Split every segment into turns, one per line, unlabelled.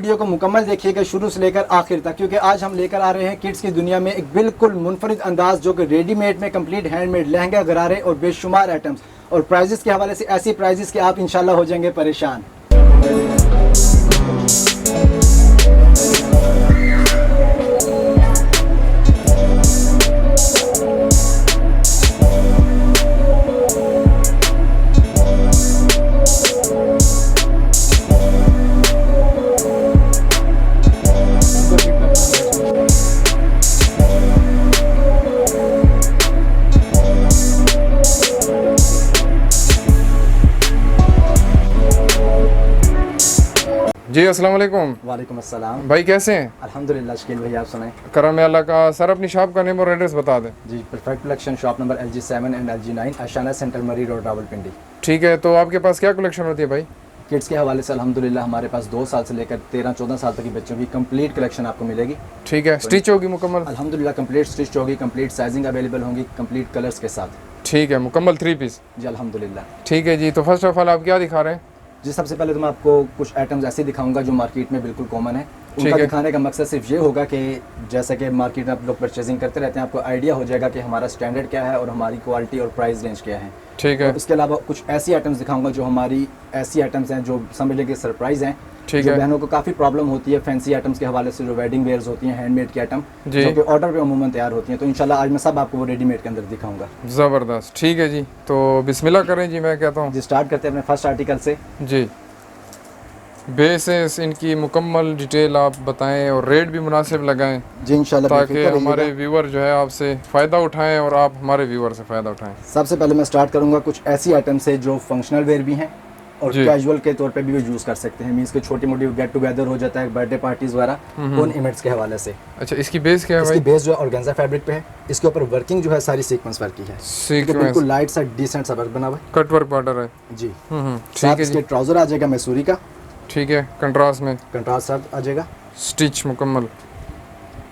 Video को मुकम्मल देखिएगा शुरू से लेकर आखिर तक, क्योंकि आज हम लेकर आ रहे हैं किड्स की दुनिया में एक बिल्कुल मुनफरिद अंदाज, जो कि रेडीमेड में कंप्लीट हैंडमेड लहंगा, गरारे और बेशुमार आइटम्स और प्राइजेस के हवाले से ऐसी प्राइजेस कि आप इंशाल्लाह हो जाएंगे परेशान।
जी अस्सलाम वालेकुम।
वालेकुम अस्सलाम।
भाई कैसे हैं?
अल्हम्दुलिल्लाह। शकील भाई आप सुनाएं।
करम अल्लाह का। सर अपनी शॉप का नेम और एड्रेस बता दें।
जी, perfect collection, shop number LG7 and LG9, Ashana centre, Murree road, Rawalpindi.
ठीक है, तो आपके पास क्या कलेक्शन होती है भाई?
किड्स के हवाले से अल्हम्दुलिल्लाह हमारे पास 2 साल से लेकर 13-14 साल तक की बच्चों की कंप्लीट कलेक्शन आपको मिलेगी।
ठीक है, स्टिच होगी मुकम्मल?
अल्हम्दुलिल्लाह कंप्लीट स्टिच होगी, कंप्लीट साइजिंग अवेलेबल होंगी, कंप्लीट कलर्स के साथ।
ठीक है, मुकम्मल 3 पीस।
जी अल्हम्दुलिल्लाह।
ठीक है जी, तो फर्स्ट ऑफ ऑल आप क्या दिखा रहे हैं?
जी, सबसे पहले तो मैं आपको कुछ आइटम्स ऐसे दिखाऊंगा जो मार्केट में बिल्कुल कॉमन है। उनका दिखाने का मकसद सिर्फ ये होगा कि जैसे कि मार्केट में आप लोग परचेजिंग करते रहते हैं, आपको आइडिया हो जाएगा कि हमारा स्टैंडर्ड क्या है और हमारी क्वालिटी और प्राइस रेंज क्या है।
ठीक है।
इसके अलावा कुछ ऐसी आइटम्स दिखाऊंगा जो हमारी ऐसी आइटम्स हैं जो समझ लेंगे सरप्राइज हैं।
ठीक
है।
है।
बहनों को काफ़ी प्रॉब्लम होती है फैंसी आइटम्स के हवाले से, जो वेडिंग वेयर्स होती हैं, हैंडमेड की आइटम जो कि ऑर्डर पे अमूमन तैयार होती हैं, तो इंशाल्लाह आज मैं सब आपको वो रेडीमेड के अंदर दिखाऊंगा।
ज़बरदस्त। ठीक है जी, तो बिस्मिल्लाह करें जी, मैं कहता हूँ
जी स्टार्ट करते हैं अपने फर्स्ट आर्टिकल से।
जी, बेसिस इनकी मुकम्मल डिटेल आप बताएं और रेट भी मुनासिब लगाएं
जी इंशाल्लाह,
ताकि हमारे व्यूअर जो है आपसे फ़ायदा उठाएं और आप हमारे व्यूअर से फ़ायदा उठाएं।
सबसे पहले मैं स्टार्ट करूंगा कुछ ऐसी आइटम्स से जो फंक्शनल वेयर भी हैं और कैजुअल के तौर पे भी वो यूज़ कर सकते हैं। मीन्स के छोटी मोटी गेट टुगेदर हो जाता है, बर्थडे पार्टीज वगैरह, उन इवेंट्स के हवाले से।
अच्छा, इसकी बेस क्या है भाई?
इसकी बेस जो है ऑर्गेन्जा फैब्रिक पे है। इसके ऊपर वर्किंग जो है सारी सीक्वेंस वर्क की है।
सीक्वेंस
बिल्कुल लाइट सा डिसेंट सा वर्क बना हुआ है,
कट वर्क बॉर्डर है
जी।
ठीक
साथ
है
इसके ट्राउजर आ जाएगा मैसूरी का।
ठीक है, कंट्रास्ट में
कंट्रास्ट साथ आ जाएगा
स्टिच मुकम्मल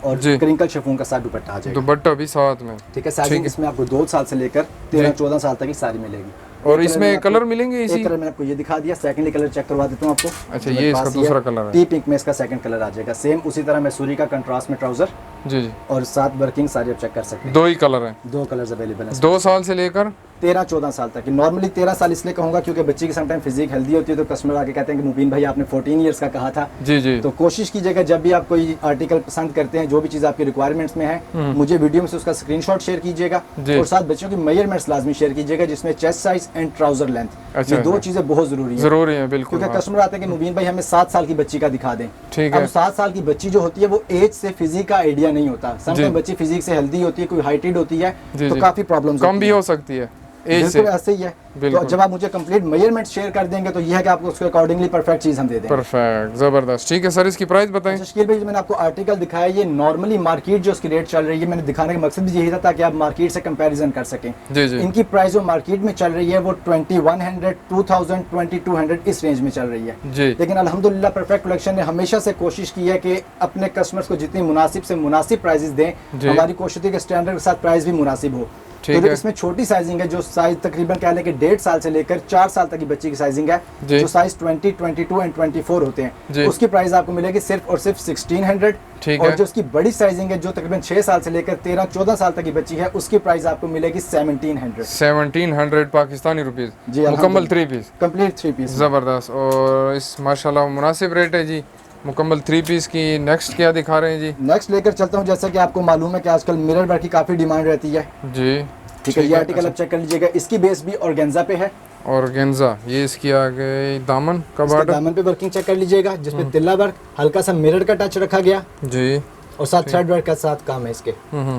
और क्रिंकल शिफॉन का साथ दुपट्टा आ जाएगा।
दुपट्टा भी साथ में।
ठीक है। साइजिंग इसमें आपको 2 साल से लेकर 13-14 साल तक की सारी मिलेगी।
और इसमें कलर मिलेंगे इसी?
एक कलर मैंने आपको ये दिखा दिया, सेकंडली कलर चेक करवा देता हूँ आपको।
अच्छा, ये इसका दूसरा कलर है।
टी पिंक में इसका सेकंड कलर आ जाएगा। सेम उसी तरह मैसूरी का कंट्रास्ट में ट्राउजर
जी,
और साथ वर्किंग सारी आप चेक कर सकते हैं।
2 ही कलर हैं?
2 कलर्स अवेलेबल हैं।
2 साल से लेकर
13-14 साल तक की। नॉर्मली 13 साल इसलिए कहूँगा क्योंकि बच्ची की समटाइम फिजिक हेल्दी होती है, तो कस्टमर आके कहते हैं कि मुबीन भाई आपने 14 ईयर्स का कहा था।
जी।
तो कोशिश कीजिएगा जब भी आप कोई आर्टिकल पसंद करते हैं, जो भी चीज़ आपकी रिक्वायरमेंट्स में है, मुझे वीडियो में से उसका स्क्रीनशॉट शेयर कीजिएगा और साथ बच्चों की मेजरमेंट्स लाजमी शेयर कीजिएगा, जिसमें chest size and trouser length, ये 2 चीज़ें बहुत जरूरी है।
बिल्कुल,
क्योंकि कस्टमर आते हैं कि मुबीन भाई हमें 7 साल की बच्ची का दिखा दें।
ठीक
अब
है।
7 साल की बच्ची जो होती है वो एज से फिजिक का आइडिया नहीं होता। समटाइम बच्ची फिजिक से हेल्दी होती है, कोई हाइटेड होती है, तो काफी प्रॉब्लम्स
कम भी हो सकती है एज से।
ऐसे ही है। तो जब आप मुझे कंप्लीट मेजरमेंट शेयर कर देंगे तो ये है कि आपको उसके अकॉर्डिंगली परफेक्ट चीज हम दे देंगे।
परफेक्ट, जबरदस्त। ठीक है सर, इसकी प्राइस बताएं।
शकील भाई, मैंने आपको आर्टिकल दिखाया, ये नॉर्मली मार्केट जो उसकी रेट चल रही है, मैंने दिखाने का मकसद भी यही था ताकि आप मार्केट से कंपैरिजन कर सकें।
जी।
इनकी प्राइस जो मार्केट में चल रही है वो 2100, 2000, 2200 इस रेंज में चल रही है
जी।
लेकिन अल्हम्दुलिल्लाह परफेक्ट कलेक्शन ने हमेशा से कोशिश की है कि अपने कस्टमर्स को जितनी मुनासिब से मुनासिब प्राइसेस दें। हमारी कोशिश थी कि स्टैंडर्ड के साथ प्राइस भी मुनासिब हो। तो इसमें छोटी साइजिंग है, जो साइज तकरीबन कह लें कि 1.5 साल से लेकर 4 साल तक की बच्ची की साइजिंग है, जो साइज 20, 22 एंड 24 होते हैं, उसकी प्राइस आपको मिलेगी सिर्फ और सिर्फ 1600। और जो उसकी बड़ी साइजिंग है, जो तकरीबन 6 साल से लेकर 13-14 साल तक की बच्ची है, उसकी प्राइस आपको मिलेगी
1700 पाकिस्तानी रुपीस। जी, मुकम्मल 3 पीस,
कंप्लीट 3 पीस।
जबरदस्त। और इस माशाल्लाह मुनासिब रेट है जी, मुकम्मल 3 पीस की। नेक्स्ट क्या दिखा रहे हैं जी?
नेक्स्ट लेकर चलता हूँ। जैसा कि आपको मालूम है कि आजकल मिरर वर्क की काफ़ी डिमांड रहती है
जी।
ठीक है, ये आर्टिकल आप चेक कर लीजिएगा। इसकी बेस भी ऑर्गेन्जा पे है।
ऑर्गेन्जा, ये इसकी आ गई दामन का बॉर्डर,
दामन पे वर्किंग चेक कर लीजिएगा, जिसमें तिल्ला वर्क, हल्का सा मिरर का टच रखा गया
जी,
और साथ थ्रेड वर्क का साथ काम है इसके।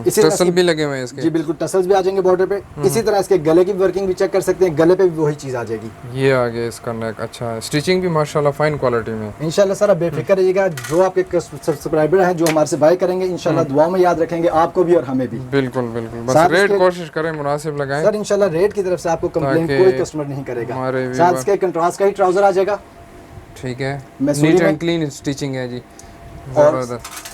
इसी टसल भी लगे हुए हैं इसके।
जी बिल्कुल, टसल्स भी आ जाएंगे बॉर्डर पे। इसी तरह इसके गले की वर्किंग भी चेक कर सकते हैं, गले पे भी वही चीज आ जाएगी।
ये आ गया इसका नेक। अच्छा, स्टिचिंग भी माशाल्लाह फाइन क्वालिटी में।
इंशाल्लाह सर आप बेफिक्र रहिएगा, जो आपके सब्सक्राइबर हैं जो हमारे से बाय करेंगे, इंशाल्लाह दुआ में याद रखेंगे आपको भी और हमें भी।
बिल्कुल, बस रेट कोशिश करें मुनासिब लगाएं
सर। इंशाल्लाह रेट की तरफ से आपको कंप्लेंट कोई कस्टमर नहीं करेगा। साथ इसके कंट्रास्ट का ही ट्राउजर आ जाएगा।
ठीक है, नीट एंड क्लीन स्टिचिंग है जी, जबरदस्त।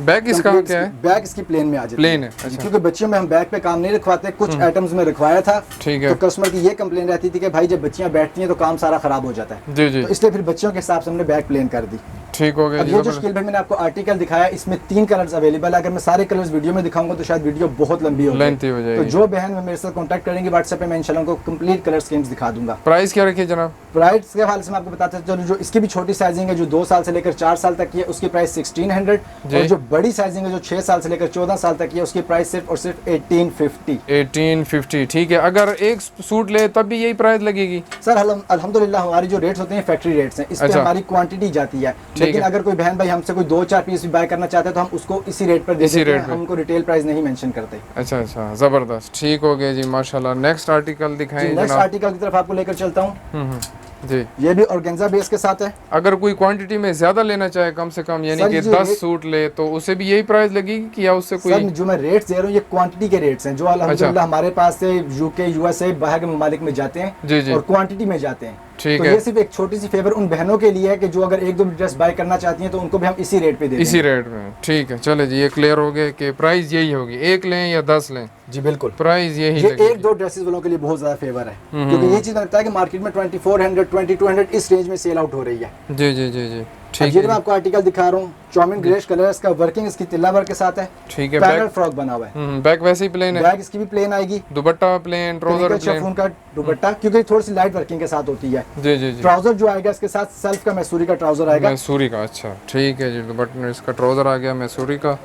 बैक इसका क्या है?
बैक इसकी प्लेन में आ जाती
प्लेन है, अच्छा।
क्योंकि बच्चियों में हम बैक पे काम नहीं रखवाते, कुछ आइटम्स में रखवाया था,
ठीक है।
तो कस्टमर की ये कंप्लेन रहती थी कि भाई जब बच्चियां बैठती हैं तो काम सारा खराब हो जाता है,
जी जी,
तो इसलिए फिर बच्चियों के हिसाब से हमने बैक प्लेन कर दी।
ठीक हो गया
अब
जी।
ये जो शकील भाई मैंने आपको आर्टिकल दिखाया, इसमें 3 कलर्स अवेलेबल है। अगर मैं सारे कलर्स वीडियो में दिखाऊंगा तो शायद वीडियो बहुत लंबी हो
लेंथी हो
तो
जाएगी।
जो बहन में मेरे साथ कांटेक्ट करेंगे व्हाट्सएप पे, मैं इंशाल्लाह उनको कंप्लीट कलर स्कीम्स दिखा दूंगा।
प्राइस क्या रखिए जनाब?
प्राइस के हवाले से मैं आपको बताता चलूं, जो इसकी भी छोटी साइजिंग है जो 2 साल से लेकर 4 साल तक की है, उसकी प्राइस 1600,
जी।
और जो बड़ी साइजिंग है जो 6 साल से लेकर 14 साल तक की है, उसकी प्राइस सिर्फ और सिर्फ 1850।
1850, ठीक है। अगर एक सूट ले तब भी यही प्राइस लगेगी?
सर अल्हम्दुलिल्लाह हमारी जो रेट्स होते हैं फैक्ट्री रेट्स हैं, इस पे
अच्छा।
हमारी क्वांटिटी जाती है,
ठीक
लेकिन
है।
अगर कोई बहन भाई हमसे कोई 2-4 पीस भी बाय करना चाहते हैं तो हम उसको इसी रेट पर दे
इसी
देते हैं,
रेट पे।
हम उनको रिटेल प्राइस नहीं मेंशन करते।
अच्छा अच्छा, ज़बरदस्त, ठीक हो गया जी माशाल्लाह। नेक्स्ट आर्टिकल दिखाएं
नेक्स्ट
जनाब।
आर्टिकल की तरफ आपको लेकर चलता हूँ।
जी,
ये भी ऑर्गेन्जा बेस के साथ है।
अगर कोई क्वांटिटी में ज़्यादा लेना चाहे, कम से कम यानी
सर,
कि
जो
10
रेट-
सूट ले, तो उसे भी यही प्राइस लगेगी कि या उससे
सर
कोई?
जो मैं रेट्स दे रहा हूँ ये क्वांटिटी के रेट्स हैं, जो अल्हम्दुलिल्लाह हमारे पास से यूके यूएसए बाहर के ममालिक में जाते हैं
जी जी,
और क्वांटिटी में जाते हैं।
ठीक
तो
है।
ये सिर्फ एक छोटी सी फेवर उन बहनों के लिए है कि जो अगर 1-2 ड्रेस बाय करना चाहती हैं तो उनको भी हम इसी रेट पे दे
इसी
देंगे।
रेट में, ठीक है। चले जी, ये क्लियर हो गया कि प्राइस यही होगी, एक लें या 10 लें,
जी बिल्कुल,
प्राइस यही
ये
लगेगी।
1-2 ड्रेसेस वालों के लिए बहुत ज्यादा फेवर है, क्योंकि ये चीज लगता है कि मार्केट में 2400 2200 इस रेंज में सेल आउट हो रही है।
जी जी जी जी,
अब
ठीक
ये
है
मैं आपको आर्टिकल दिखा रहा हूँ, चौमिन ग्रेश कलर, इसका वर्किंग इसकी तिल्ला वर्क के साथ है,
ठीक है।
पैनल
बैक
फ्रॉक बना हुआ है,
बैक वैसे ही प्लेन है,
बैग इसकी भी प्लेन आएगी,
dupatta plain, trouser
clinical
plain.
Chiffon का दुपट्टा, क्योंकि थोड़ी सी लाइट वर्किंग के साथ होती है।
जी जी जी,
ट्राउजर जो आएगा इसके साथ सेल्फ का मैसूरी का ट्राउजर आएगा।
मैसूरी का, अच्छा ठीक है जी। दुपट्टा इसका ट्राउजर आ गया मैसूरी का,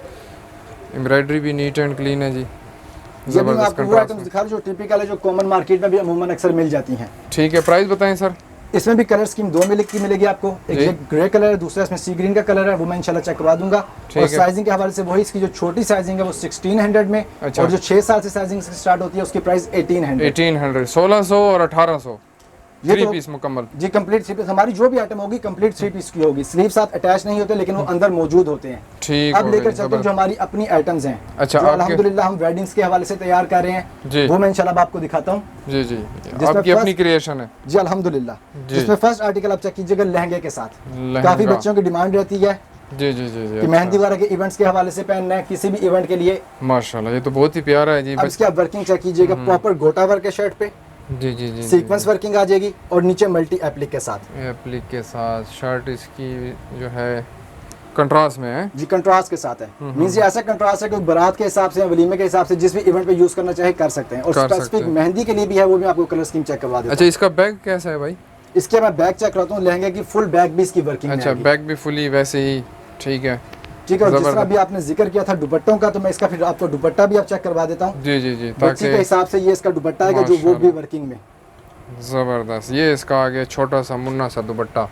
एम्ब्रॉयडरी भी नीट एंड क्लीन है जी,
ये भी मैं
ज़बरदस्त
आपको वो
कंट्रास्ट
आइटम्स
में।
दिखा रहा हूं जो टिपिकल है, जो कॉमन मार्केट में भी अमूमन अक्सर मिल जाती हैं।
ठीक है, प्राइस बताएं सर।
इसमें भी कलर स्कीम 2 मिलक की मिलेगी आपको, एक
जी।
ये ग्रे कलर है, दूसरा इसमें सी ग्रीन का कलर है, वो मैं इंशाल्लाह चेक करवा दूंगा।
ठीक
और
है।
साइजिंग के हवाले से वही, इसकी जो छोटी साइजिंग है वो 1600 में,
अच्छा।
और जो 6 साल से साइजिंग स्टार्ट होती है उसकी प्राइस 1800।
1800, 1600 और 1800,
ये
3
तो-
पीस मुकम्मल।
जी कंप्लीट 3 पीस, हमारी जो भी आइटम होगी कंप्लीट 3 पीस की होगी, स्लीव साथ अटैच नहीं होते लेकिन वो अंदर मौजूद होते हैं।
ठीक
अब
हो
लेकर
गया,
चलते हैं जो
ज़बरदस्त।
हमारी अपनी आइटम्स हैं,
अच्छा,
जो
आपके-
अल्हम्दुलिल्लाह हम वेडिंग्स के हवाले से तैयार कर रहे हैं,
जी
वो मैं इंशाल्लाह आपको दिखाता हूँ।
जी जी,
जिसमें
आपकी अपनी
फर्स्ट-
क्रिएशन है
जी अल्हम्दुलिल्लाह,
जी।
जिसमें फर्स्ट आर्टिकल आप चेक कीजिएगा लहंगे के साथ।
लहंगा।
काफी बच्चों की डिमांड रहती है
जी जी जी जी,
कि मेहंदी वगैरह के इवेंट्स के हवाले से पहनना है, किसी भी इवेंट के लिए।
माशाल्लाह, ये तो बहुत ही प्यारा है जी।
अब इसकी आप वर्किंग चेक कीजिएगा, प्रॉपर गोटा वर्क है शर्ट पे,
जी जी जी,
सीक्वेंस वर्किंग आ जाएगी, और नीचे मल्टी एप्लिक के साथ।
एप्लिक के साथ शर्ट इसकी जो है कंट्रास्ट में है।
जी कंट्रास्ट के साथ है, मींस ये ऐसा कंट्रास्ट है कि बारात के हिसाब से, वलीमे के हिसाब से, जिस भी इवेंट पे यूज करना चाहे कर सकते हैं। और
कर सकते
स्पेसिफिक
हैं।
मेहंदी के लिए भी है, वो भी आपको कलर स्कीम चेक करवा देता
अच्छा, इसका बैग कैसा है भाई?
हूं। इसके मैं बैक चेक करता हूँ, लहंगे की फुल बैक भी इसकी वर्किंग
अच्छा, बैग भी फुली वैसे ही, ठीक है।
ठीक है। और जिस तरह
जबरदस्त।
भी आपने जिक्र किया था दुपट्टों का, तो मैं इसका फिर आपको दुपट्टा भी आप चेक करवा देता हूँ।
जी जी जी,
बच्ची के
ताकि
हिसाब से ये इसका दुपट्टा है जो वो भी
माशाल्लाह।
वर्किंग में,
ज़बरदस्त। ये इसका आगे छोटा सा मुन्ना सा दुपट्टा,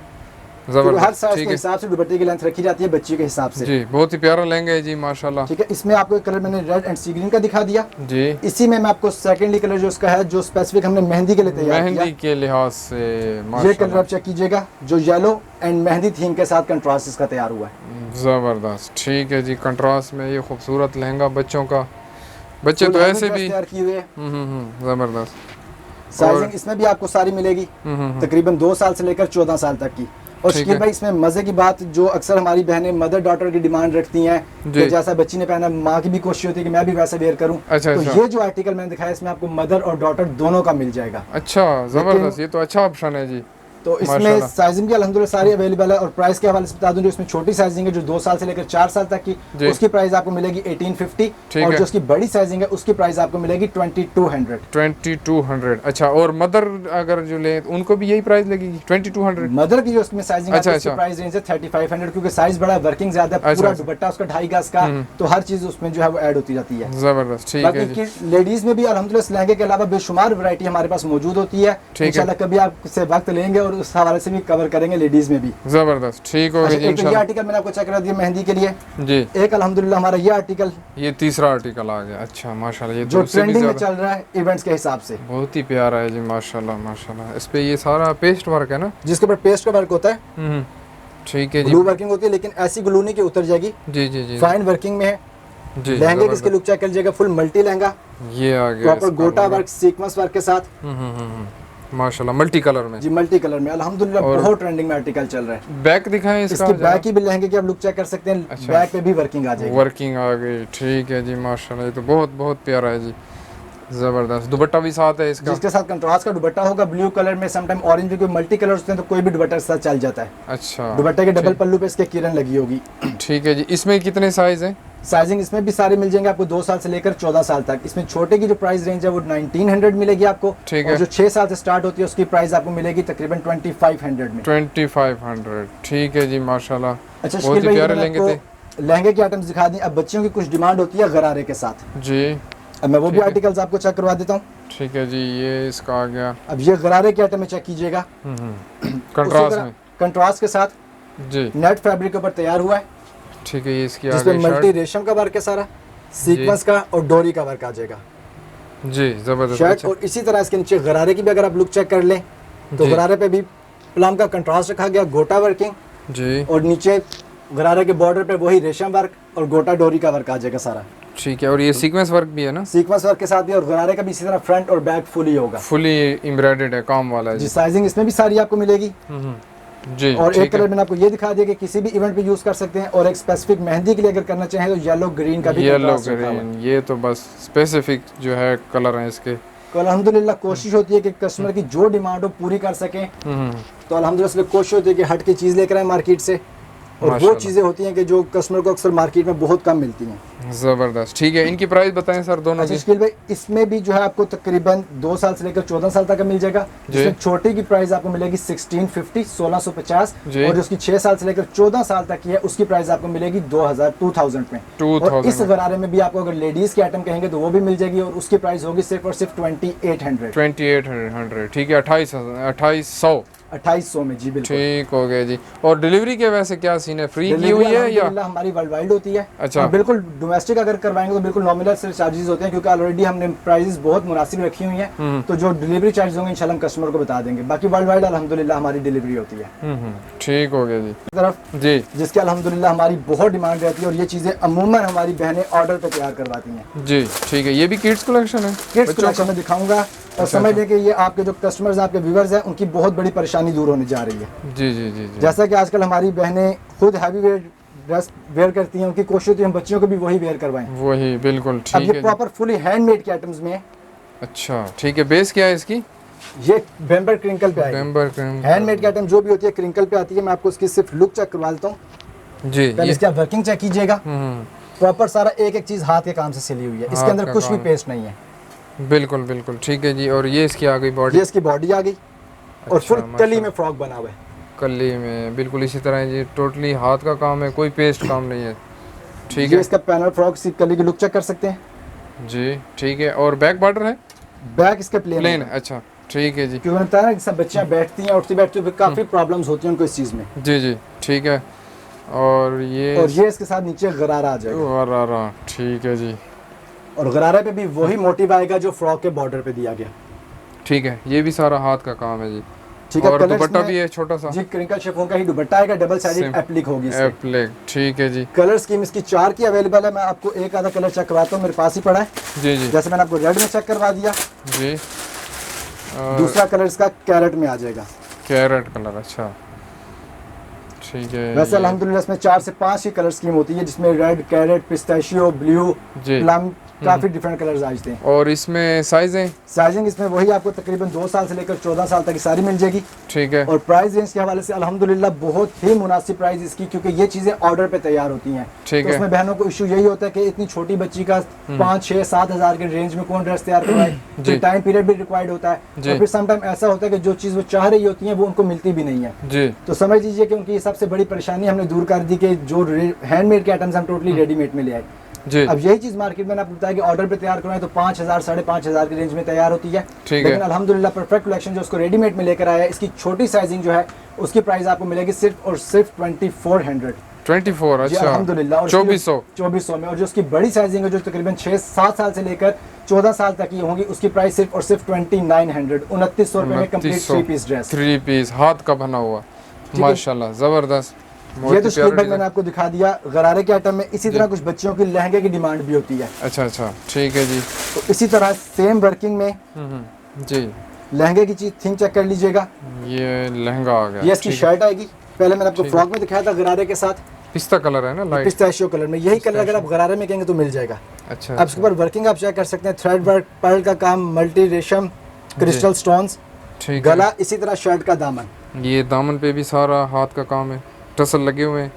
तो हर
ज़बरदस्त,
साइज
ठीक
के
है
हिसाब से दुपट्टे की लेंथ रखी जाती है बच्ची के हिसाब से।
जी। बहुत ही प्यारा लहंगा है जी माशाल्लाह।
ठीक है, इसमें आपको एक कलर मैंने रेड एंड सी ग्रीन का दिखा दिया।
जी,
इसी में मैं आपको सेकेंडली कलर जो इसका है, जो स्पेसिफिक हमने मेहंदी के लिए तैयार किया,
मेहंदी के लिहाज से
ये कलर
माशाल्लाह
आप चेक कीजिएगा, जो येलो एंड मेहंदी थीम के साथ कंट्रास्ट इसका तैयार हुआ है।
ज़बरदस्त, ठीक है जी। कंट्रास्ट में ये खूबसूरत लहंगा बच्चों का, बच्चे तो
Full
ऐसे
heavy
भी
dress तैयार की हुई है।
ज़बरदस्त।
साइजिंग इसमें भी आपको सारी मिलेगी, तकरीबन 2 साल से लेकर 14 साल तक की। और
ठीक
शकील
है।
भाई इसमें मजे की बात, जो अक्सर हमारी बहनें मदर डॉटर की डिमांड रखती हैं
जी।
कि जैसा बच्ची ने पहना, माँ की भी कोशिश होती है कि मैं भी वैसा वेयर करूं।
अच्छा,
तो
अच्छा।
ये जो आर्टिकल मैंने दिखाया इसमें आपको मदर और डॉटर दोनों का मिल जाएगा।
अच्छा, ज़बरदस्त, ये तो अच्छा ऑप्शन है जी।
तो इसमें
माशाल्लाह।
साइजिंग भी अल्हम्दुलिल्लाह सारी अवेलेबल है। और प्राइस के हवाले से बता दूं, जो इसमें छोटी साइजिंग है जो 2 साल से लेकर 4 साल तक की,
जी।
उसकी प्राइस आपको मिलेगी 1850,
ठीक
और
है।
जो उसकी बड़ी साइजिंग है उसकी प्राइस आपको मिलेगी 2200।
2200, अच्छा। और मदर अगर जो ले उनको भी यही प्राइस लगेगी 2200?
मदर की जो उसमें साइजिंग
अच्छा,
है उसकी
अच्छा।
प्राइस रेंज है 3500, क्योंकि साइज बड़ा, वर्किंग ज्यादा है,
अच्छा,
पूरा
अच्छा।
दुपट्टा उसका 2.5 गज का, तो हर चीज उसमें जो है वो ऐड होती जाती है।
ज़बरदस्त, ठीक है
बाकी
जी।
की लेडीज में भी अल्हम्दुलिल्लाह इस लहंगे के अलावा बेशुमार वैरायटी हमारे पास मौजूद होती है।
है।
इंशाल्लाह कभी आपसे वक्त लेंगे और उस हवाले से भी कवर करेंगे लेडीज में भी।
ज़बरदस्त, ठीक हो
अच्छा,
गया जी
एक तो ये
इंशाल्लाह।
आर्टिकल मैंने आपको चेक करा दिया मेहंदी के लिए,
जी,
एक अल्हम्दुलिल्लाह हमारा ये आर्टिकल
ये तीसरा आर्टिकल आ गया। अच्छा माशाल्लाह, ये
जो
तो उससे भी
ट्रेंडिंग में
ज़्यादा
चल रहा है इवेंट्स के हिसाब से,
बहुत ही प्यारा है जी माशाल्लाह माशाल्लाह। इस पे ये सारा पेस्ट वर्क है ना?
जिसके ऊपर पेस्ट का वर्क होता है,
ठीक है जी।
ग्लू वर्किंग होती है, लेकिन ऐसी ग्लू नहीं कि उतर जाएगी,
जी जी जी
फाइन वर्किंग में है।
जी,
लहंगे की इसकी
ज़बरदस्त।
लुक चेक कर लीजिएगा, फुल मल्टी लहंगा,
ये आ गया
प्रॉपर
इसका
गोटा
लहंगा।
वर्क, सीक्वेंस वर्क के साथ।
माशाल्लाह मल्टी कलर में
जी, मल्टी कलर में अल्हम्दुलिल्लाह बहुत ट्रेंडिंग में आर्टिकल चल रहा है।
बैक दिखाएं इसका।
इसके बैक की भी लहंगे की आप लुक चेक कर सकते हैं।
अच्छा।
बैक पे भी वर्किंग आ जाएगी।
वर्किंग आ गई, ठीक है जी माशाल्लाह, ये तो बहुत बहुत प्यारा है जी, जबरदस्त। दुपट्टा भी साथ है इसका,
जिसके साथ कंट्रास्ट का दुपट्टा होगा ब्लू कलर में, समटाइम ऑरेंज भी, कोई मल्टी कलर होते हैं तो कोई भी दुपट्टा के साथ चल जाता है।
अच्छा,
दुपट्टे के डबल पल्लू पे इसके किरण लगी होगी।
ठीक है जी। इसमें कितने साइज हैं?
साइजिंग इसमें भी सारे मिल जाएंगे आपको 2 साल से लेकर 14 साल तक। इसमें छोटे की जो प्राइस रेंज है वो 1900 मिलेगी आपको।
ठीक
और
है।
जो 6 साल से स्टार्ट होती है उसकी प्राइस आपको मिलेगी तकरीबन 2500 में।
2500, ठीक है जी माशाल्लाह।
अच्छा
बहुत ही
शकील भाई,
प्यारे
मैंने
लहंगे थे
आपको लहंगे के आइटम्स दिखा दी। अब बच्चियों की कुछ डिमांड होती है गरारे के साथ
जी।
अब मैं वो भी आर्टिकल्स आपको चेक करवा देता हूँ।
ठीक है जी, ये इसका आ गया।
अब ये गरारे के आइटम में चेक कीजिएगा,
कंट्रास्ट में
कंट्रास्ट के साथ
जी।
नेट फैब्रिक के ऊपर तैयार हुआ है,
ठीक है, ये इसकी आ
जिसमें
गई
मल्टी
शर्ट
रेशम का वर्क है, सारा सीक्वेंस का और डोरी का वर्क आ जाएगा
जी, जबरदस्त।
शर्ट।
अच्छा,
और इसी तरह इसके नीचे गरारे की भी अगर आप लुक चेक कर लें तो
जी।
गरारे पे भी प्लम का कंट्रास्ट रखा गया, गोटा वर्किंग,
जी
और नीचे गरारे के बॉर्डर पे वही रेशम वर्क और गोटा डोरी का वर्क आ जाएगा सारा
ठीक है। और ये सीक्वेंस वर्क भी है ना?
सीक्वेंस वर्क के साथ भी, और गरारे का भी इसी तरह फ्रंट और बैक फुली होगा
फुली एम्ब्रॉयडर्ड है, काम वाला है
जी।
जी।
साइजिंग इसमें भी सारी आपको मिलेगी।
जी,
और एक
ठीक
कलर
है।
मैंने आपको ये दिखा दिया कि किसी भी इवेंट पे यूज कर सकते हैं, और एक स्पेसिफिक मेहंदी के लिए अगर करना चाहें तो येलो ग्रीन का भी
येलो
contrast रखा हुआ है।
ग्रीन, ये तो बस स्पेसिफिक जो है कलर है इसके।
तो अल्हम्दुलिल्लाह कोशिश होती है कि कस्टमर की जो डिमांड हो पूरी कर सकें। तो अल्हम्दुलिल्लाह इसलिए कोशिश होती है कि हट के चीज़ लेकर आए मार्केट से, और वो
माशाल्लाह।
चीज़ें होती हैं कि जो कस्टमर को अक्सर मार्केट में बहुत कम मिलती हैं।
जबरदस्त, ठीक है। इनकी प्राइस बताएं सर दोनों की।
शकील भाई, इसमें भी जो है आपको तकरीबन 2 साल से लेकर 14 साल तक का मिल जाएगा, जिसमें छोटी की प्राइस आपको मिलेगी 1650 1650,
जी।
और जिसकी 6 साल से लेकर 14 साल तक की है उसकी प्राइस आपको मिलेगी 2000 में।
2000
और इस
में।
गरारे में भी आपको अगर लेडीज के आइटम कहेंगे तो वो भी मिल जाएगी, और उसकी प्राइस होगी सिर्फ और सिर्फ 2800
2800, ठीक है। 2800
2800 में जी, बिल्कुल
ठीक हो गया जी। और डिलीवरी के वैसे क्या सीन है, फ्री की
डिलीवरी
हुई है या?
अल्हम्दुलिल्लाह हमारी वर्ल्ड वाइड होती है।
अच्छा।
हाँ, बिल्कुल डोमेस्टिक अगर करवाएंगे तो बिल्कुल नॉमिनल से चार्जेस होते हैं, क्योंकि ऑलरेडी हमने प्राइसेस बहुत मुनासिब रखी हुई हैं। तो जो डिलीवरी चार्जेस होंगे इंशाल्लाह हम कस्टमर को बता देंगे। बाकी वर्ल्ड वाइड अल्हम्दुलिल्लाह हमारी डिलीवरी होती है।
ठीक हो गया जी।
तरफ
जी
जिसकी अल्हम्दुलिल्लाह हमारी बहुत डिमांड रहती है, और ये चीज़ें अमूमन हमारी बहनें ऑर्डर पे तैयार करवाती हैं।
जी, ठीक है। ये भी किड्स कलेक्शन है,
किड्स
बच्चों
कलेक्शन में दिखाऊंगा, और समझ लें कि ये आपके जो कस्टमर्स हैं, आपके व्यूवर्स हैं, उनकी बहुत बड़ी परेशानी दूर होने जा रही है।
जी जी जी जी।
जैसा कि आजकल हमारी बहनें खुद हैवी वेयर ड्रेस वेयर करती हैं, उनकी कोशिश होती है हम बच्चियों को भी वही वेयर करवाएं।
वही बिल्कुल
अब
ठीक
ये
है जी।
प्रॉपर फुली हैंडमेड के आइटम्स में है।
अच्छा, ठीक है। बेस क्या है इसकी?
ये बेम्बर क्रिंकल पे आएगी।
मेंबर क्रीम
हैंडमेड के आइटम जो भी होती है क्रिंकल पे आती है। मैं आपको इसकी सिर्फ लुक चेक करवा देता हूँ।
जी।
पहले
ये
इसकी आप वर्किंग चेक कीजिएगा। प्रॉपर सारा एक एक चीज हाथ के काम से सिली हुई है, इसके
हाथ
अंदर
का
कुछ भी
काम।
पेस्ट नहीं है।
बिल्कुल बिल्कुल ठीक है जी। और ये इसकी आ गई बॉडी
ये इसकी बॉडी आ गई, और
अच्छा,
फुल कली में फ्रॉक बना हुआ है।
कली में बिल्कुल इसी तरह जी, टोटली हाथ का काम है, कोई पेस्ट काम नहीं है। ठीक
ये
है
इसका पैनल फ्रॉक सी कली की लुक चेक कर सकते हैं।
जी, ठीक है। और बैक बॉर्डर है
बैक इसका प्लेन
प्लेन
है।
है? अच्छा, ठीक है जी।
क्योंकि मैंने बताया ना कि सब बच्चियां बैठती हैं, उठती बैठती हैं, काफी प्रॉब्लम्स होती हैं उनको इस चीज में।
जी जी, ठीक है। और ये
इसके साथ नीचे गरारा आ जाएगा,
ठीक है जी।
और गरारे पे भी वही मोटिव आएगा जो फ्रॉक के बॉर्डर पे दिया गया।
ठीक है, ये भी सारा हाथ का काम है जी।
ठीक है।
और
कलर्स
दुपट्टा
में
भी है छोटा सा
जी, क्रिंकल शिफॉन का ही दुपट्टा आएगा, डबल साइडेड
Same.
एप्लिक होगी इसमें।
एप्लिक, ठीक है जी।
कलर स्कीम इसकी 4 की अवेलेबल है। मैं आपको एक आधा कलर चेक करवाता हूँ, मेरे पास ही पड़ा है।
जी जी
जैसे मैंने आपको रेड में चेक करवा दिया,
जी।
दूसरा कलर इसका कैरेट में आ जाएगा।
कैरेट कलर, अच्छा ठीक है।
वैसे अल्हम्दुलिल्लाह इसमें 4 से 5 ही कलर स्कीम होती है, जिसमें रेड, कैरेट, पिस्ताशियो, ब्लू,
जी।
प्लम, काफी डिफरेंट कलर्स आते हैं।
और इसमें साइजें?
साइजिंग इसमें वही आपको तकरीबन 2 साल से लेकर 14 साल तक की सारी मिल जाएगी।
ठीक है।
और प्राइस रेंज के हवाले से अल्हम्दुलिल्लाह बहुत ही मुनासिब प्राइस इसकी, क्योंकि ये चीजें ऑर्डर पे तैयार होती हैं।
ठीक
तो
है।
उसमें बहनों को इशू यही होता है कि इतनी छोटी बच्ची का 5, 6, 7 हज़ार के रेंज में कौन ड्रेस तैयार करवाए।
जी।
फिर टाइम पीरियड भी रिक्वायर्ड होता है,
जी।
और फिर समटाइम ऐसा होता है कि जो चीज़ वो चाह रही होती है वो उनको मिलती भी नहीं है।
जी
तो समझ लीजिए कि उनकी सबसे बड़ी परेशानी हमने दूर कर दी कि जो हैंडमेड के आइटम्स हम टोटली रेडीमेड में ले आए।
जी,
अब यही चीज़ मार्केट में आपको बताया कि ऑर्डर पे तैयार करवाएं तो 5000 5,500 की रेंज में तैयार होती है।
ठीक है।
लेकिन अल्हम्दुलिल्लाह परफेक्ट कलेक्शन जो उसको रेडीमेड में लेकर आया है, इसकी छोटी साइजिंग जो है उसकी प्राइस आपको मिलेगी सिर्फ और सिर्फ 2400।
24,
जी
अच्छा
अल्हम्दुलिल्लाह। और 2400 में। और जो उसकी बड़ी साइजिंग है जो तकरीबन 6-7 साल से लेकर 14 साल तक की होगी, उसकी प्राइस सिर्फ और सिर्फ 2900 2900 रुपए में कंप्लीट 3 पीस ड्रेस।
3 पीस हाथ का बना हुआ, माशाल्लाह जबरदस्त।
ये तो शकील भाई मैंने आपको दिखा दिया गरारे के आइटम में। इसी तरह कुछ बच्चियों की लहंगे की डिमांड भी होती है।
अच्छा अच्छा, ठीक है जी।
तो इसी तरह सेम वर्किंग में
जी,
लहंगे की चीज थीम चेक कर लीजिएगा।
ये लहंगा आ गया।
ये इसकी शर्ट आएगी, पहले मैंने आपको फ्रॉक में दिखाया था गरारे के साथ,
पिस्ता कलर है ना, लाइट
पिस्ताशियो कलर में। यही कलर अगर आप गरारे में कहेंगे तो मिल जाएगा।
अच्छा,
अब इसके ऊपर वर्किंग आप चेक कर सकते हैं, थ्रेड वर्क, पर्ल का काम, मल्टी रेशम, क्रिस्टल स्टोन्स,
ठीक है।
गला, इसी तरह शर्ट का दामन।
ये दामन पे भी सारा हाथ का काम है, टसल लगे हुए हैं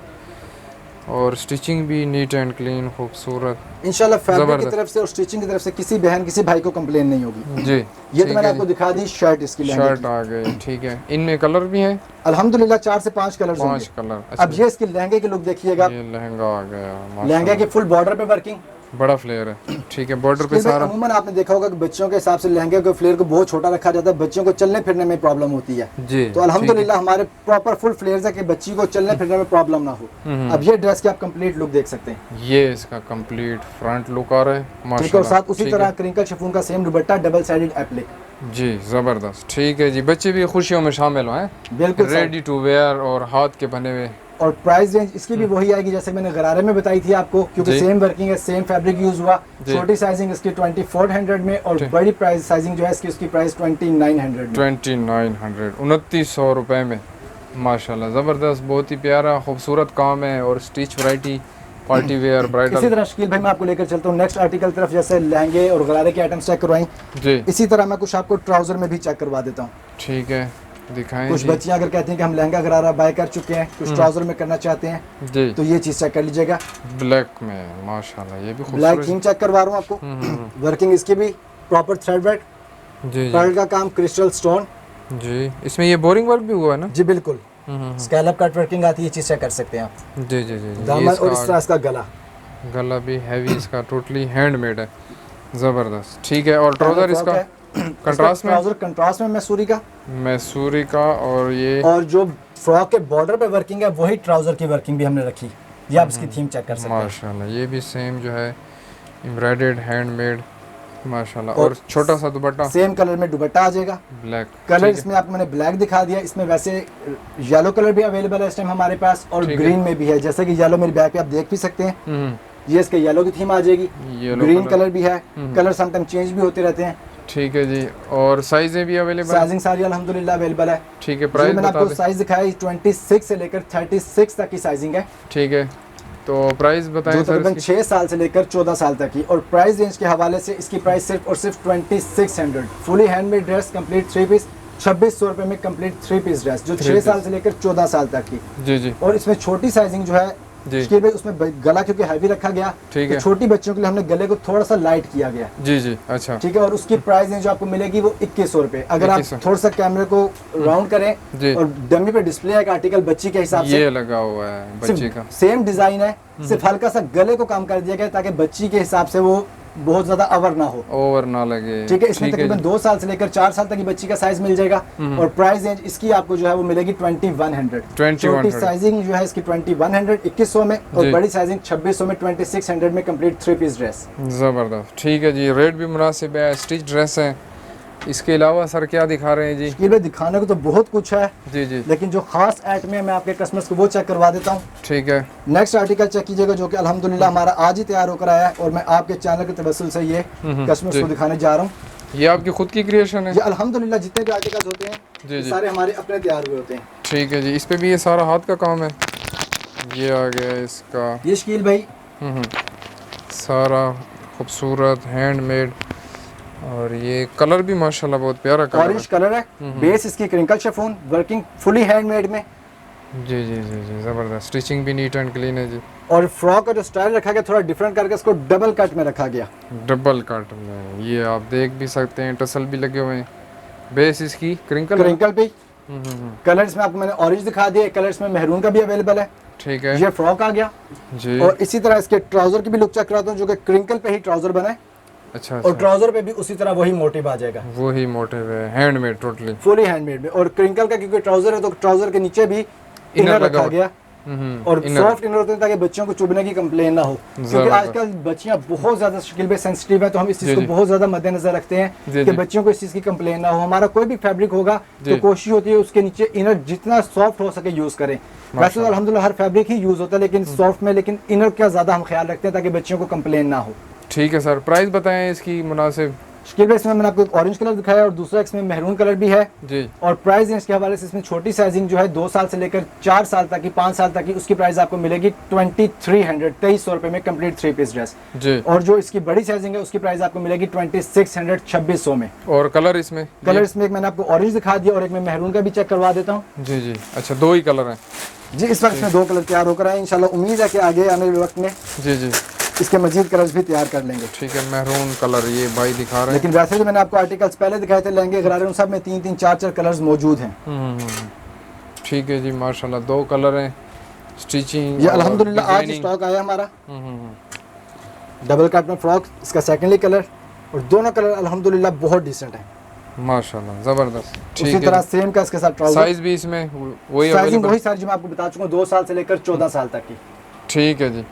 और स्टिचिंग भी नीट एंड क्लीन, खूबसूरत
इंशाल्लाह फैब्रिक की
जबरदस्त।
तरफ से और स्टिचिंग की तरफ से किसी बहन किसी भाई को कंप्लेन नहीं होगी
जी।
ये तो मैंने आपको दिखा दी शर्ट इसकी लहंगे
शर्ट आ गई, ठीक है। इनमें कलर भी हैं,
की। अल्हम्दुलिल्लाह 4 से 5 कलर
5 कलर।
अब ये इसके लहंगे की लुक देखिएगा,
ये लहंगा आ गया,
लहंगे
माशाल्लाह
की फुल बॉर्डर पे वर्किंग।
बड़ा फ्लेयर है, ठीक है। बॉर्डर पे सारा
अमूमन आपने देखा होगा कि बच्चों के हिसाब से लहंगे के फ्लेयर को बहुत छोटा रखा जाता है, बच्चों को चलने फिरने में प्रॉब्लम होती है।
जी।
तो अल्हम्दुलिल्लाह हमारे प्रॉपर फुल फ्लेयर्स है कि बच्ची को चलने फिरने में प्रॉब्लम ना हो। अब ये ड्रेस की आप कंप्लीट लुक देख सकते हैं।
ये इसका कंप्लीट फ्रंट लुक आ रहा है,
ठीक है, और
माशाल्लाह।
साथ उसी तरह क्रिंकल शिफॉन का same dupatta, double sided applique.
जी, जबरदस्त, ठीक है जी। बच्चे भी खुशियों में शामिल हैं,
बिल्कुल
रेडी टू वेयर और हाथ के बने हुए।
और प्राइस रेंज इसकी भी वही आएगी जैसे मैंने गरारे में बताई थी आपको, क्योंकि
जी।
सेम वर्किंग है, सेम फैब्रिक यूज हुआ।
जी।
छोटी साइजिंग इसकी 2400 में और बड़ी प्राइस साइजिंग जो है इसकी उसकी प्राइस 2900 में।
2900, 2900 रुपए में, माशाल्लाह ज़बरदस्त, बहुत ही प्यारा खूबसूरत काम है और स्टिच वैरायटी, पार्टी वेयर,
इसी
ब्राइडल।
तरह शकील भाई मैं आपको लेकर चलता हूँ नेक्स्ट आर्टिकल तरफ, जैसे लहंगे और गरारे के आइटम्स चेक करवाई,
जी,
इसी तरह मैं कुछ आपको ट्राउजर में भी चेक करवा देता हूँ।
ठीक है, दिखाएं
कुछ
जी।
बच्चियां अगर कहती हैं कि हम लहंगा गरारा बाय कर चुके हैं, कुछ ट्राउजर में करना चाहते हैं,
जी,
तो ये चीज चेक कर लीजिएगा।
ब्लैक में माशाल्लाह, ये भी
ब्लैक
खूबसूरत।
थीम चेक करवा रहा हूँ आपको। वर्किंग इसकी भी प्रॉपर थ्रेड वर्क,
जी
पर्ल का काम, क्रिस्टल स्टोन।
जी, इसमें ये बोरिंग वर्क भी हुआ है ना?
जी बिल्कुल, स्कैलप कट वर्किंग आती है, ये चीज चेक कर सकते हैं आप।
जी जी जी जी।
दामन
ये
और इस तरह इसका गला,
गला भी हैवी, इसका टोटली हैंडमेड है, ज़बरदस्त, ठीक है। और ट्राउजर इसका कंट्रास्ट में,
ट्राउजर कंट्रास्ट में मैसूरी का,
मैसूरी का, और ये
और जो फ्रॉक के बॉर्डर पे वर्किंग है वही ट्राउजर की वर्किंग भी हमने रखी। ये आप इसकी थीम चेक कर सकते हैं।
माशाल्लाह, ये भी सेम जो है एम्ब्रॉयडर्ड हैंडमेड, माशाल्लाह। और छोटा सा दुपट्टा
सेम कलर में दुपट्टा आ जाएगा।
ब्लैक
कलर इसमें आपको मैंने ब्लैक दिखा दिया, इसमें वैसे येलो कलर भी अवेलेबल है इस टाइम हमारे पास, और
ठीक है।
ग्रीन में भी है, जैसे कि येलो मेरी बैग पे आप देख भी सकते हैं। ये इसके येलो की थीम आ जाएगी,
येलो
ग्रीन कलर भी है, कलर समटाइम चेंज भी होते रहते हैं।
ठीक है जी। और साइजें भी अवेलेबल है?
साइजिंग सारी अल्हम्दुलिल्लाह अवेलेबल है।
ठीक है,
जो
प्राइस
मैंने
बता
आपको
दें।
साइज दिखाया 26 से लेकर 36 तक की साइजिंग है,
ठीक है, तो प्राइस बताएं
जो
सर
तकरीबन
इसकी।
6 साल से लेकर 14 साल तक की। और प्राइस रेंज के हवाले से इसकी प्राइस सिर्फ और सिर्फ 2600, fully handmade dress complete 3 piece, 2600 रुपए में कंप्लीट 3 पीस ड्रेस, जो 6 साल से लेकर 14 साल तक की।
जी जी
और इसमें छोटी साइजिंग जो है
जी
शकील भाई, उसमें गला क्योंकि हैवी रखा गया,
ठीक
तो
है।
छोटी बच्चों के लिए हमने गले को थोड़ा सा लाइट किया गया।
जी जी, अच्छा,
ठीक है, और उसकी प्राइस जो आपको मिलेगी वो 2100 रुपए। अगर आप
2100
थोड़ा सा कैमरे को राउंड करें
जी।
और डमी पे डिस्प्ले है एक आर्टिकल बच्ची के हिसाब से,
ये लगा हुआ है बच्चे का,
सेम डिजाइन है, सिर्फ हल्का सा गले को काम कर दिया गया ताकि बच्ची के हिसाब से वो बहुत ज्यादा अवर ना हो।
ओवर ना लगे।
ठीक है, इसमें
ठीक
तकरीबन 2 साल से लेकर 4 साल तक की बच्ची का साइज मिल जाएगा। और प्राइस रेंज इसकी आपको जो है वो मिलेगी 2100।
2100
छोटी साइजिंग जो है इसकी 2100 2100 में, और
जी।
बड़ी साइजिंग 2600 में 2600 में कंप्लीट 3 पीस ड्रेस।
ज़बरदस्त, ठीक है जी। रेट भी मुनासिब है, स्टिच ड्रेस है। इसके अलावा सर क्या दिखा रहे हैं जी?
शकील भाई दिखाने को तो बहुत कुछ है,
जी जी,
लेकिन जो खास आइटम है मैं आपके कस्टमर्स को वो चेक करवा देता हूँ।
ठीक है।
नेक्स्ट आर्टिकल चेक कीजिएगा जो कि अल्हम्दुलिल्लाह हमारा आज ही तैयार होकर आया है, और मैं आपके चैनल के तवस्सुल से ये कस्टमर्स
जी।
को दिखाने जा रहा हूँ।
ये आपकी खुद की क्रिएशन है?
ये अल्हम्दुलिल्लाह जितने भी आर्टिकल्स होते हैं
जी
ये
जी,
सारे हमारे अपने तैयार हुए होते हैं।
ठीक है जी। इस पे भी ये सारा हाथ का काम है। ये आ गया इसका
ये शकील भाई
सारा खूबसूरत हैंडमेड, और ये कलर भी माशाल्लाह बहुत प्यारा कलर
ऑरेंज कलर है, बेस इसकी crinkle chiffon, working fully handmade में,
है। जी जी जी जी, ज़बरदस्त, स्टिचिंग भी नीट एंड क्लीन है जी।
और फ्रॉक का जो स्टाइल रखा गया थोड़ा डिफरेंट करके इसको डबल कट में रखा गया।
डबल कट में, ये आप देख भी सकते हैं, टसल भी लगे हुए हैं। बेस इसकी क्रिंकल है।
क्रिंकल पे कलर्स में आपको मैंने ऑरेंज दिखा दिया, कलर्स में मेहरून का भी अवेलेबल है।
ठीक है
ये फ्रॉक आ गया,
जी।
और इसी तरह इसके ट्राउजर की भी लुक चेक कराता हूँ, जो कि क्रिंकल पे ही ट्राउजर बना है,
अच्छा
और
अच्छा,
ट्राउजर पे भी उसी तरह वही मोटिव आ जाएगा,
वही मोटिव है, हैंडमेड टोटली।
फुली हैंडमेड में। और क्रिंकल का क्योंकि ट्राउजर है तो ट्राउजर के नीचे भी इनर
लगा
रखा
हुआ।
गया, और सॉफ्ट इनर होते हैं ताकि बच्चों को चुभने की कंप्लेन ना हो, क्योंकि
जबरदस्त।
आजकल बच्चियां बहुत ज्यादा शकील पे सेंसिटिव है, तो हम इस चीज
जी,
को
जी।
बहुत ज्यादा मद्देनजर रखते हैं
जी,
कि
जी।
बच्चियों को इस चीज की कंप्लेन ना हो। हमारा कोई भी फैब्रिक होगा तो
जी।
कोशिश होती है उसके नीचे इनर जितना सॉफ्ट हो सके यूज करें। वैसे तो अल्हम्दुलिल्लाह हर फैब्रिक ही यूज होता है, लेकिन सॉफ्ट में लेकिन इनर का ज्यादा हम ख्याल रखते हैं ताकि बच्चियों को कंप्लेन ना हो।
ठीक है सर, प्राइस बताएं इसकी मुनासिब।
शकील भाई इसमें मैंने आपको एक ऑरेंज कलर दिखाया और दूसरा इसमें मेहरून कलर भी है
जी।
और प्राइस रेंज के हवाले से इसमें छोटी साइजिंग जो है 2 साल से लेकर 4 साल तक की 5 साल तक की उसकी प्राइस आपको मिलेगी 2300 रुपए में कंप्लीट 3 पीस ड्रेस
जी।
और जो इसकी बड़ी साइजिंग है उसकी प्राइस आपको मिलेगी 2600 2600 में।
और कलर इसमें
इसमें एक मैंने आपको ऑरेंज दिखा दिया और एक मैं मेहरून का भी चेक करवा देता हूँ।
जी जी। अच्छा, 2 ही कलर हैं
जी, इस वक्त इसमें 2 कलर तैयार होकर आए, इंशाल्लाह उम्मीद है कि आगे आने वाले वक्त में
जी जी
इसके मजीद कलर्स भी तैयार कर लेंगे।
ठीक है, मेहरून कलर ये भाई दिखा रहे हैं।
लेकिन वैसे जो मैंने आपको आर्टिकल्स पहले दिखाए थे लहंगे गरारे उन सब में 3-3 4-4 कलर्स मौजूद हैं।
ठीक है जी, माशाल्लाह 2 कलर हैं। स्टिचिंग
ये अल्हम्दुलिल्लाह आज स्टॉक आया हमारा। डबल कट में फ्रॉक, इसका सेकेंडली कलर और दोनों कलर अल्हम्दुलिल्लाह बहुत डिसेंट है
माशाल्लाह, जबरदस्त।
उसी तरह सेम का इसके साथ ट्राउजर,
साइज भी इसमें वही
साइजिंग वही साइज जो मैं आपको बता चुका हूँ 2 साल से लेकर 14 साल तक की।
ठीक है जी,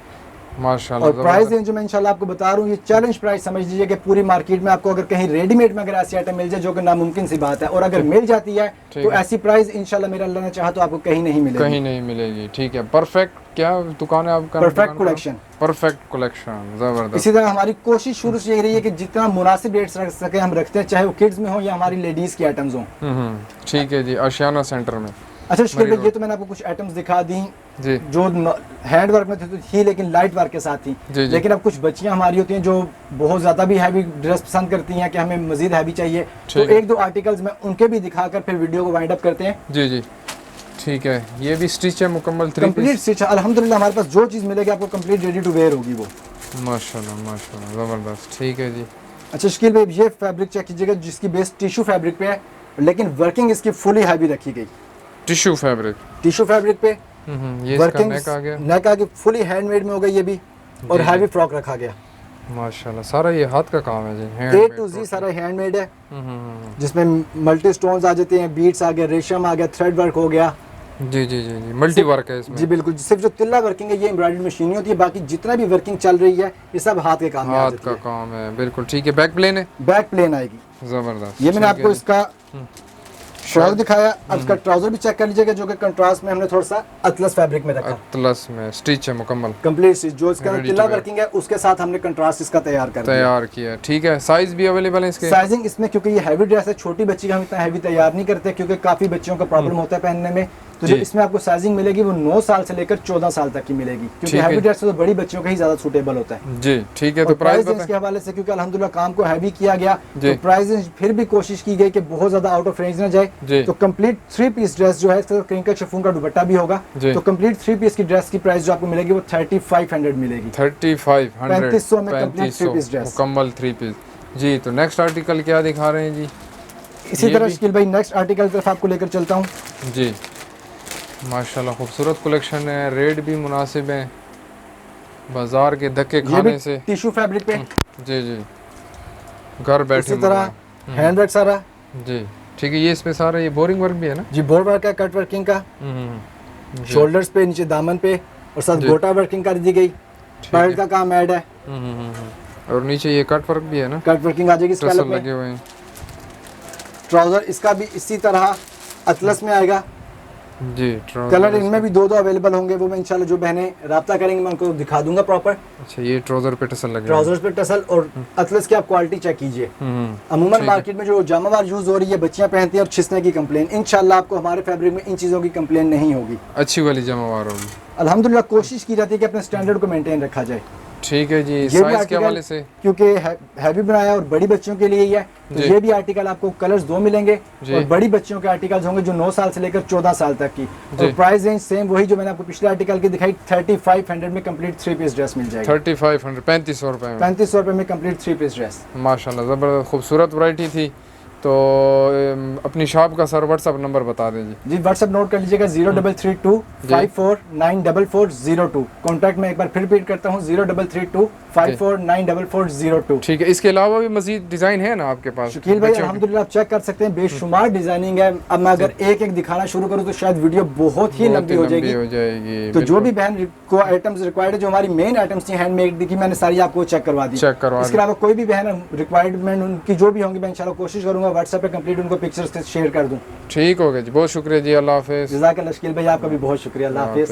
माशाल्लाह।
और प्राइस रेंज जो मैं इंशाल्लाह आपको बता रहा हूँ ये चैलेंज प्राइस समझ लीजिए कि पूरी मार्केट में आपको अगर कहीं रेडीमेड में अगर ऐसी आइटम मिल जाए जो कि नामुमकिन सी बात है, और अगर मिल जाती है तो ऐसी प्राइस इंशाल्लाह मेरा अल्लाह ने चाहा तो आपको कहीं नहीं मिलेगी।
कहीं नहीं मिलेगी। ठीक है, परफेक्ट क्या दुकान है आपका?
Perfect collection.
परफेक्ट कलेक्शन, जबरदस्त।
इसी तरह हमारी कोशिश शुरू से यही रही है कि जितना मुनासिब रेट्स रख सके हम रखते हैं, चाहे वो किड्स में हो या हमारी लेडीज की आइटम्स हों।
ठीक है जी, आशियाना सेंटर में।
अच्छा शकील भाई, ये तो मैंने आपको कुछ आइटम्स दिखा दी
जी
जो हैंड वर्क में थी लेकिन लाइट वर्क के साथ थी।
जी।
लेकिन अब कुछ बच्चियां हमारी होती हैं जो बहुत ज़्यादा भी हैवी ड्रेस पसंद करती हैं कि हमें मजीद हैवी चाहिए, तो 1-2 आर्टिकल्स में उनके भी दिखाकर फिर वीडियो को वाइंड अप करते हैं।
जी जी। ठीक है, ये भी स्टिच है मुकम्मल, 3
कंप्लीट स्टिच है अल्हम्दुलिल्लाह। हमारे पास जो चीज़ मिलेगी आपको कंप्लीट रेडी टू वेयर होगी वो।
माशाल्लाह माशाल्लाह, जबरदस्त। ठीक है जी।
अच्छा शकील भाई, ये फैब्रिक चेक कीजिएगा जिसकी बेस टिश्यू फैब्रिक पे है लेकिन वर्किंग इसकी फुली हैवी रखी गई।
टिश्यू फैब्रिक,
टिश्यू फैब्रिक पे
ये
वर्किंग
नेक आ गया,
नेक आगे फुली हैंडमेड में हो गई ये भी, और हैवी फ्रॉक रखा गया।
माशाल्लाह, सारा ये हाथ का काम है जी,
A to Z सारा हैंडमेड है, जिसमें मल्टी स्टोन्स आ जाते हैं, बीट्स आ गए, रेशम आ गया, थ्रेड वर्क हो गया।
जी जी जी जी, मल्टी वर्क है इसमें।
जी बिल्कुल, सिर्फ जो तिल्ला वर्किंग है ये एम्ब्रॉयडरी मशीनी होती है, बाकी जितना भी वर्किंग चल रही है ये सब हाथ के काम में आ
हाथ
जाती
का
है।
काम है, बिल्कुल। ठीक है, बैक प्लेन है,
बैक प्लेन आएगी।
जबरदस्त।
ये मैंने आपको इसका फ्रॉक दिखाया, अब इसका ट्राउजर भी चेक कर लीजिएगा जो कि कंट्रास्ट में हमने थोड़ा सा अतलस फैब्रिक में रखा।
अतलस में स्टिच है मुकम्मल,
कंप्लीट स्टिच, जो इसका तिल्ला वर्किंग है उसके साथ हमने कंट्रास्ट इसका तैयार
किया। ठीक है, साइज भी अवेलेबल है इसके?
साइजिंग इसमें क्योंकि ये हैवी ड्रेस है, छोटी बच्ची का हम इतना हैवी तैयार नहीं करते क्योंकि काफी बच्चियों का प्रॉब्लम होता है पहनने में, तो जो इसमें आपको साइजिंग मिलेगी वो 9 साल से लेकर 14 साल तक की मिलेगी, क्योंकि हैवी ड्रेस तो बड़ी बच्चियों का ही ज्यादा सूटेबल होता है
जी। ठीक है, तो
प्राइस के हवाले से क्योंकि अल्हम्दुलिल्लाह काम को हैवी किया गया तो प्राइस फिर भी कोशिश की गई कि बहुत ज्यादा आउट ऑफ रेंज ना जाए, तो कंप्लीट 3 पीस ड्रेस जो है क्रिंकल शिफॉन का दुपट्टा भी होगा, तो कंप्लीट 3 पीस की ड्रेस की प्राइस जो आपको मिलेगी वो 3500 मिलेगी।
3500
में कंप्लीट 3 पीस ड्रेस
मुकम्मल 3 पीस जी। तो नेक्स्ट आर्टिकल क्या दिखा रहे हैं जी?
इसी तरह शकील भाई नेक्स्ट आर्टिकल तरफ आपको लेकर चलता हूँ
जी। माशाल्लाह खूबसूरत कलेक्शन है, रेट भी मुनासिब है, बाजार के धक्के खाने से।
टिश्यू फैब्रिक पे
जी जी, घर बैठे।
इसी तरह हैंड वर्क सारा
जी। ठीक है, ये इसमें सारा ये बोरिंग वर्क भी है ना?
जी, बोर वर्क है, कट वर्किंग का, शोल्डर्स पे, नीचे दामन पे, और साथ गोटा वर्किंग कर दी गई, पर्ल का काम ऐड है,
और नीचे ये कट वर्क भी है ना?
कट वर्किंग आ जाएगी स्कैलप में।
लगे हुए हैं।
ट्राउजर इसका भी इसी तरह अतलस में आएगा
जी।
कलर इनमें भी 2 अवेलेबल होंगे, वो मैं इंशाल्लाह जो बहनें राब्ता करेंगे मैं उनको दिखा दूंगा प्रॉपर।
अच्छा, ये ट्राउजर पे टसल लगे,
ट्राउजर्स पे टसल, और अतलस की आप क्वालिटी चेक कीजिए। अमूमन मार्केट में जो जामावार यूज हो रही है बच्चियां पहनती हैं और छिसने की कंप्लेन, इंशाल्लाह आपको हमारे फैब्रिक में इन चीज़ों की कंप्लेन नहीं होगी,
अच्छी वाली जामावार होगी।
अल्हम्दुलिल्लाह कोशिश की जाती है कि अपने स्टैंडर्ड को मेंटेन रखा जाए।
ठीक है जी। साइज के हवाले से
क्योंकि हैवी बनाया और बड़ी बच्चियों के लिए ही है, तो ये भी आर्टिकल आपको कलर्स 2 मिलेंगे और बड़ी बच्चियों के आर्टिकल्स होंगे जो 9 साल से लेकर 14 साल तक की, और प्राइस रेंज सेम वही जो मैंने आपको पिछले आर्टिकल की दिखाई, 3500 में कंप्लीट 3 पीस ड्रेस मिल जाएगी।
3500 3500 रुपए में,
3500 रुपए में कंप्लीट 3 पीस ड्रेस।
माशाल्लाह, जबरदस्त खूबसूरत वैरायटी थी। तो अपनी शॉप का सर व्हाट्सअप नंबर बता दें जी।
व्हाट्सअप नोट कर लीजिएगा 0332 549402। कॉन्टैक्ट में एक बार फिर रिपीट करता हूँ 0332 549402।
ठीक है, इसके अलावा भी मजीद डिजाइन है ना आपके पास?
शकील भाई अल्हम्दुलिल्लाह आप चेक कर सकते हैं, बेशुमार डिजाइनिंग है। अब मैं अगर एक एक दिखाना शुरू करूँ तो शायद वीडियो बहुत ही लंबी हो जाएगी। तो जो भी बहन को आइटम्स रिक्वायर्ड है, जो हमारी मेन आइटम्स थी हैंडमेड की, मैंने सारी आपको चेक करवा दी। इसके अलावा कोई भी बहन रिक्वायरमेंट उनकी जो भी होंगी मैं इंशाल्लाह कोशिश करूंगा व्हाट्सएप पे कंप्लीट उनको पिक्चर्स शेयर कर दूं।
ठीक हो गया जी, बहुत शुक्रिया जी, अल्लाह हाफिज़।
जज़ाकल्लाह शकील भाई, आपका भी बहुत शुक्रिया, अल्लाह हाफिज़।